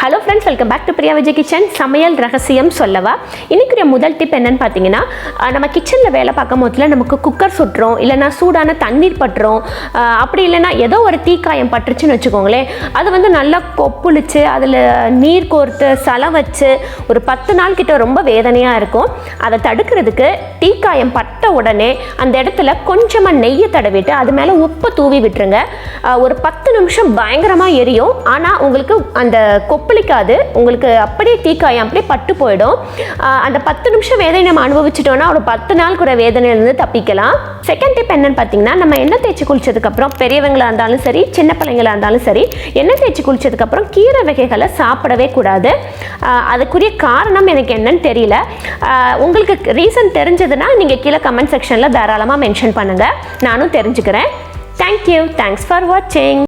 Hello friends, welcome back to priyavijaykitchen. சமையல் ரகசியம் சொல்லவா. இன்றைக்குரிய முதல் டிப் என்னன்னு பார்த்தீங்கன்னா, நம்ம கிச்சனில் வேலை பார்க்கும் போதில் நமக்கு குக்கர் சுட்டுறோம், இல்லைனா சூடான தண்ணீர் பட்டுரும், அப்படி இல்லைனா ஏதோ ஒரு தீக்காயம் பட்டுருச்சுன்னு வச்சுக்கோங்களேன். அது வந்து நல்லா கொப்புளிச்சு அதில் நீர் கோர்த்து சலை வச்சு ஒரு 10 நாள் கிட்ட ரொம்ப வேதனையாக இருக்கும். அதை தடுக்கிறதுக்கு தீக்காயம் பட்ட உடனே அந்த இடத்துல கொஞ்சமாக நெய்யை தடவிட்டு அது மேலே உப்பு தூவி விட்டுருங்க. ஒரு 10 நிமிஷம் பயங்கரமாக எரியும். ஆனால் உங்களுக்கு அந்த கொப்பளிக்காது, உங்களுக்கு அப்படியே தீக்காயம் அப்படியே பட்டு போயிடும். அந்த 10 நிமிஷம் வேதனை நம்ம அனுபவிச்சிட்டோம்னா ஒரு 10 நாள் கூட வேதனையிலேருந்து தப்பிக்கலாம். செகண்ட் டிப் என்னன்னு பார்த்தீங்கன்னா, நம்ம எண்ணெய் தேய்ச்சி குளிச்சதுக்கப்புறம் பெரியவங்களாக இருந்தாலும் சரி, சின்ன பிள்ளைங்களாக இருந்தாலும் சரி, எண்ணெய் தேய்ச்சி குளிச்சதுக்கப்புறம் கீரை வகைகளை சாப்பிடவே கூடாது. அதுக்குரிய காரணம் எனக்கு என்னன்னு தெரியல. உங்களுக்கு ரீசன் தெரிஞ்சதுன்னா நீங்கள் கீழே கமெண்ட் செக்ஷனில் தாராளமாக மென்ஷன் பண்ணுங்கள், நானும் தெரிஞ்சுக்கிறேன். தேங்க்யூ, தேங்க்ஸ் ஃபார் வாட்சிங்.